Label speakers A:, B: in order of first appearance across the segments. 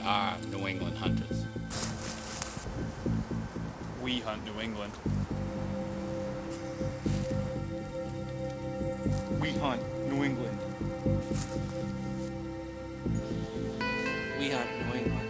A: We are New England Hunters.
B: We hunt New England.
C: We hunt New England.
D: We hunt New England.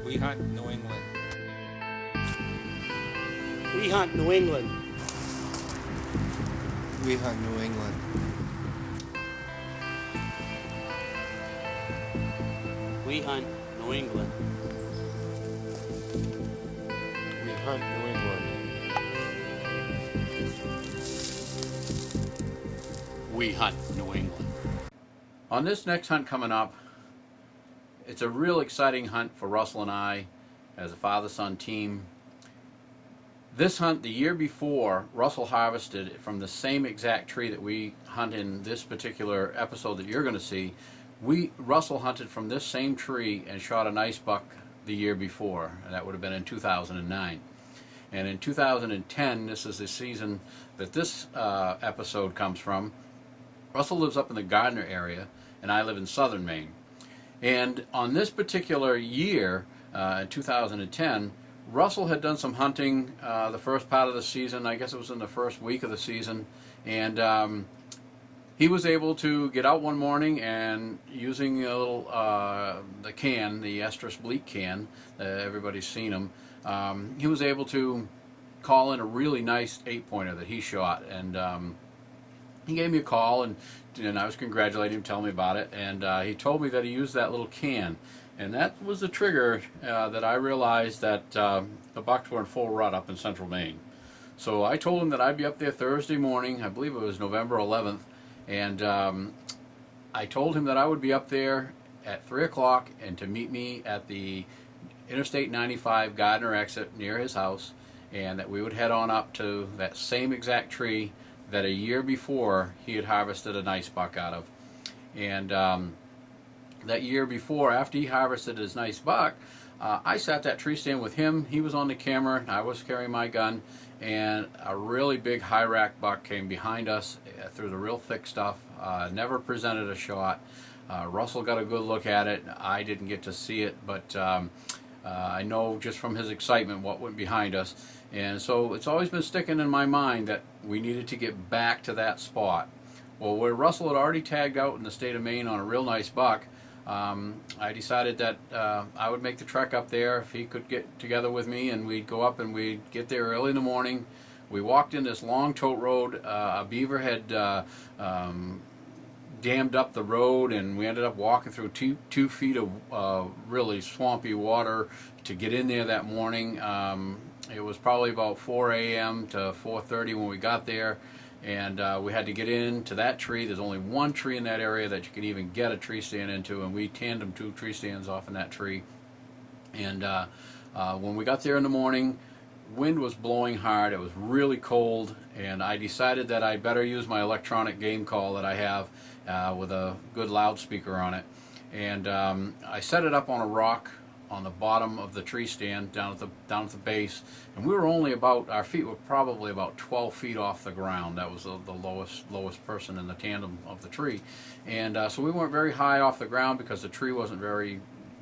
E: We hunt New England.
F: We hunt New England.
G: We hunt New England.
F: We hunt New England.
G: We hunt New England.
A: We hunt New England.
H: On this next hunt coming up, it's a real exciting hunt for Russell and I as a father-son team. This hunt, the year before, Russell harvested from the same exact tree that we hunt in this particular episode that you're going to see. Russell hunted from this same tree and shot a nice buck the year before, and that would have been in 2009. And in 2010, this is the season that this episode comes from. Russell lives up in the Gardner area, and I live in southern Maine. And on this particular year, in 2010, Russell had done some hunting the first part of the season. I guess it was in the first week of the season. And he was able to get out one morning and using a little, the can, the estrus bleak can, everybody's seen them, he was able to call in a really nice 8-pointer that he shot. And he gave me a call, and I was congratulating him, telling me about it. And he told me that he used that little can. And that was the trigger that I realized that the bucks were in full rut up in central Maine. So I told him that I'd be up there Thursday morning, I believe it was November 11th, and I told him that I would be up there at 3 o'clock and to meet me at the Interstate 95 Gardner exit near his house, and that we would head on up to that same exact tree that a year before he had harvested a nice buck out of. And that year before, after he harvested his nice buck, I sat that tree stand with him. He was on the camera, I was carrying my gun, and a really big high rack buck came behind us through the real thick stuff. Never presented a shot. Russell got a good look at it. I didn't get to see it, but I know just from his excitement what went behind us. And so it's always been sticking in my mind that we needed to get back to that spot. Well, where Russell had already tagged out in the state of Maine on a real nice buck, I decided that I would make the trek up there if he could get together with me, and we'd go up and we'd get there early in the morning. We walked in this long tote road. A beaver had dammed up the road, and we ended up walking through two feet of really swampy water to get in there that morning. It was probably about 4 a.m. to 4:30 when we got there. And we had to get into that tree. There's only one tree in that area that you can even get a tree stand into, and we tandem 2 tree stands off in that tree. And when we got there in the morning, wind was blowing hard. It was really cold, and I decided that I better use my electronic game call that I have with a good loudspeaker on it. And I set it up on a rock on the bottom of the tree stand down at the base, and we were only our feet were probably about 12 feet off the ground. That was the lowest person in the tandem of the tree. And so we weren't very high off the ground because the tree wasn't very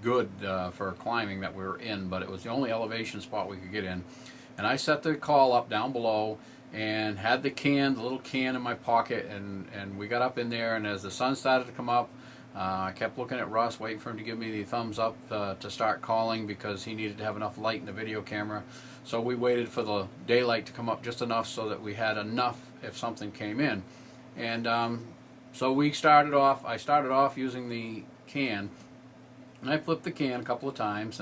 H: good for climbing that we were in, but it was the only elevation spot we could get in. And I set the call up down below and had the little can in my pocket, and we got up in there, and as the sun started to come up, I kept looking at Russ, waiting for him to give me the thumbs up to start calling, because he needed to have enough light in the video camera. So we waited for the daylight to come up just enough so that we had enough if something came in. And so I started off using the can, and I flipped the can a couple of times,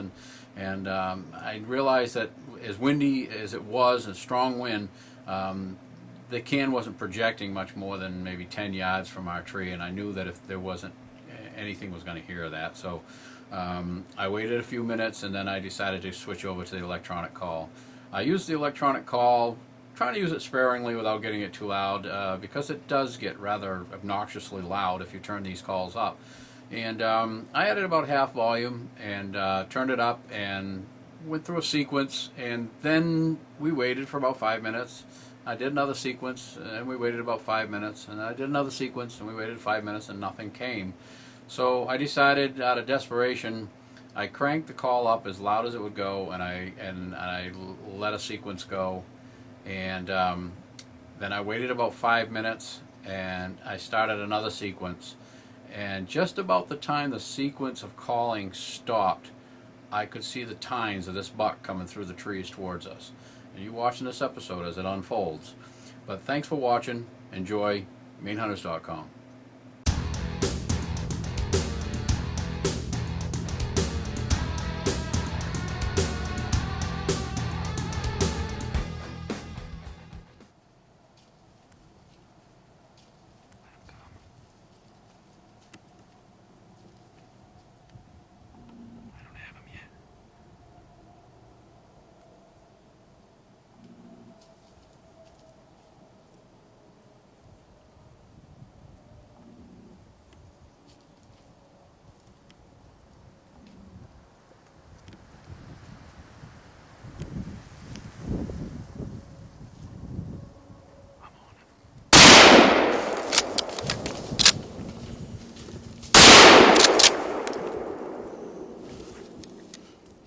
H: and I realized that as windy as it was, and strong wind, the can wasn't projecting much more than maybe 10 yards from our tree, and I knew that if there wasn't anything was going to hear that. So I waited a few minutes, and then I decided to switch over to the electronic call. I used the electronic call, trying to use it sparingly without getting it too loud, because it does get rather obnoxiously loud if you turn these calls up. And I had it about half volume, and turned it up and went through a sequence, and then we waited for about 5 minutes. I did another sequence, and we waited about 5 minutes, and I did another sequence, and we waited 5 minutes, and nothing came. So I decided, out of desperation, I cranked the call up as loud as it would go, and I let a sequence go, and then I waited about 5 minutes, and I started another sequence. And just about the time the sequence of calling stopped, I could see the tines of this buck coming through the trees towards us. And you watching this episode as it unfolds. But thanks for watching. Enjoy. MaineHunters.com.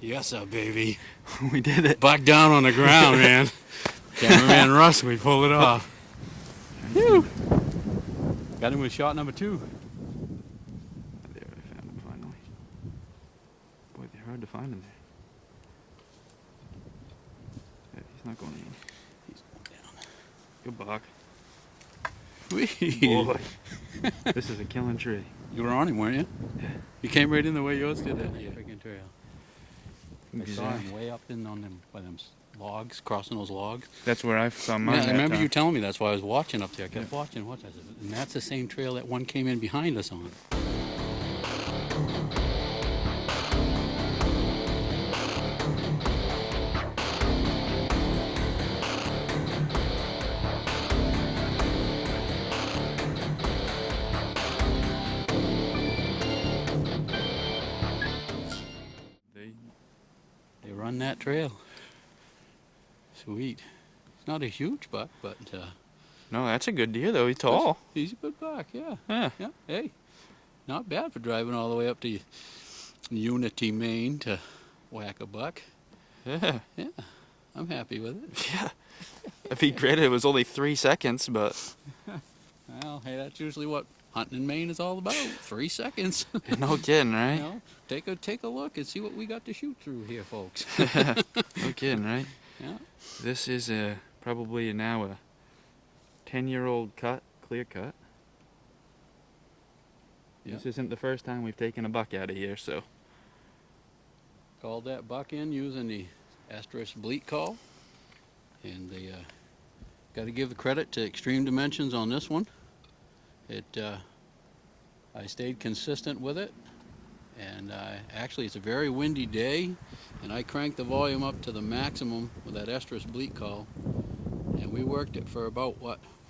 A: Yes, sir, baby.
C: We did it.
A: Buck down on the ground, man. Cameraman Russ, we pulled it off. Whew. Got him with shot number 2.
C: There, I found him finally. Boy, they're hard to find in there. Yeah, he's not going in.
A: He's going down.
C: Good buck.
A: Whee.
C: Boy, this is a killing tree.
A: You were on him, weren't you?
C: Yeah.
A: You came right in the way yours did that freaking trail. I saw
C: Exactly.
A: him way up in on them by them logs, crossing those logs.
C: That's where I saw mine.
A: Yeah, I
C: that
A: remember
C: time.
A: you telling me that's why I was watching up there. I kept watching, and that's the same trail that one came in behind us on. They run that trail. Sweet. It's not a huge buck, but
C: No, that's a good deer though. He's tall.
A: he's a good buck, yeah.
C: Yeah.
A: Yeah, hey, not bad for driving all the way up to Unity, Maine to whack a buck.
C: Yeah.
A: Yeah, I'm happy with it.
C: Yeah. If he graded, it was only 3 seconds, but
A: Well, hey, that's usually what hunting in Maine is all about. 3 seconds.
C: no kidding,
A: You
C: right?
A: know, take a look and see what we got to shoot through here, folks.
C: No kidding, right?
A: Yeah.
C: This is probably now a 10-year-old cut, clear cut.
A: Yeah.
C: This isn't the first time we've taken a buck out of here, so.
A: Called that buck in using the asterisk bleat call, and they got to give the credit to Extreme Dimensions on this one. I stayed consistent with it, and actually it's a very windy day, and I cranked the volume up to the maximum with that asterisk bleat call, and we worked it for about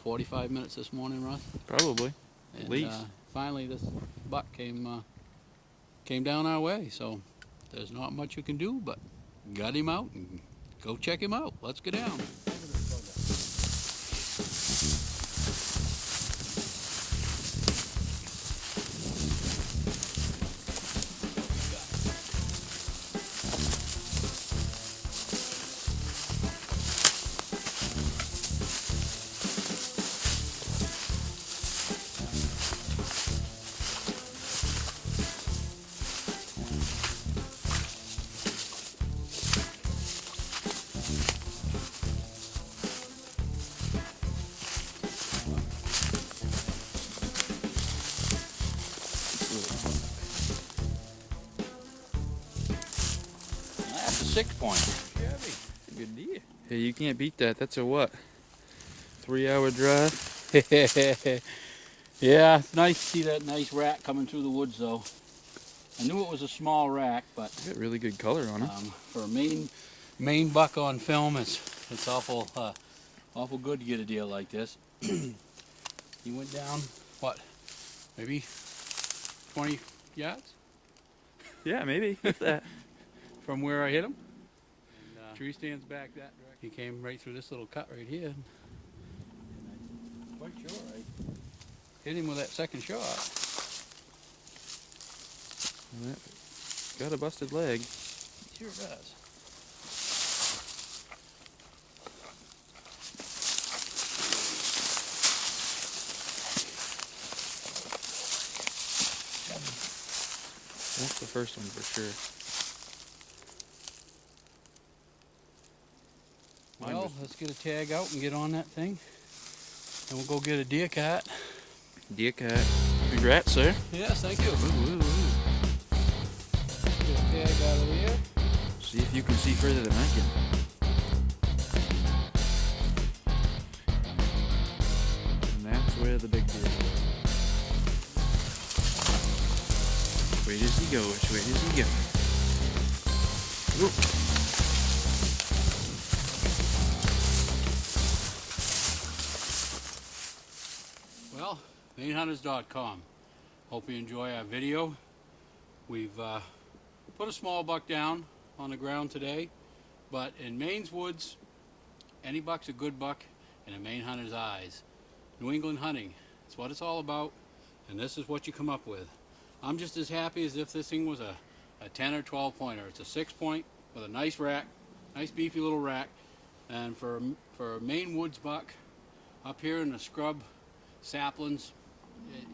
A: 45 minutes this morning, Russ.
C: Probably,
A: And,
C: at least.
A: finally, this buck came down our way. So there's not much you can do, but got him out and go check him out. Let's go down. That's a 6-point. Heavy.
C: Good deer. Hey, you can't beat that. That's a what? 3-hour drive?
A: Yeah, it's nice to see that nice rack coming through the woods, though. I knew it was a small rack, but
C: Got really good color on it.
A: for a Maine buck on film, it's awful good to get a deal like this. He went down, what, maybe 20 yards
C: Yeah, maybe. If that.
A: from where I hit him. And, tree stands back that direction. He came right through this little cut right here. And I'm quite sure I hit him with that second shot.
C: Yep. Got a busted leg.
A: Sure does.
C: That's the first one for sure.
A: Well, let's get a tag out and get on that thing. And we'll go get a deer cat.
C: Deer cat. Congrats, sir.
A: Yes, thank you.
C: Ooh, ooh, ooh.
A: Get a tag out of here.
C: See if you can see further than I can. And that's where the big deer is. Where does he go? Which way does he go? Ooh.
A: Well, MaineHunters.com. Hope you enjoy our video. We've put a small buck down on the ground today, but in Maine's woods, any buck's a good buck in a Maine hunter's eyes. New England hunting, it's what it's all about, and this is what you come up with. I'm just as happy as if this thing was a 10 or 12 pointer. It's a 6-point with a nice rack, nice beefy little rack, and for a Maine woods buck up here in the scrub saplings,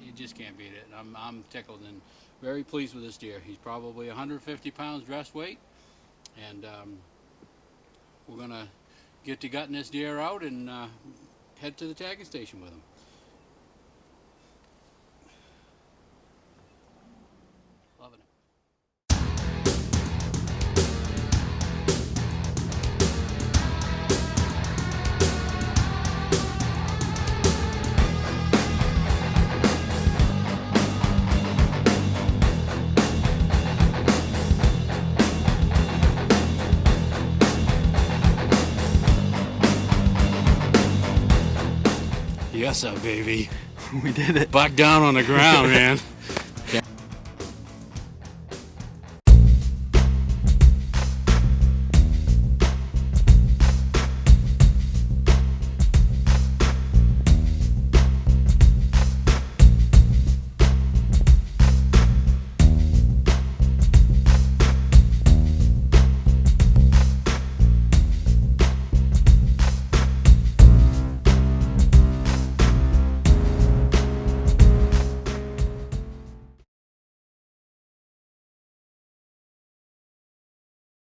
A: you just can't beat it. I'm tickled and very pleased with this deer. He's probably 150 pounds dress weight, and we're gonna get to gutting this deer out and head to the tagging station with him. Loving it. Yes, sir, baby.
C: We did it.
A: Buck down on the ground, man.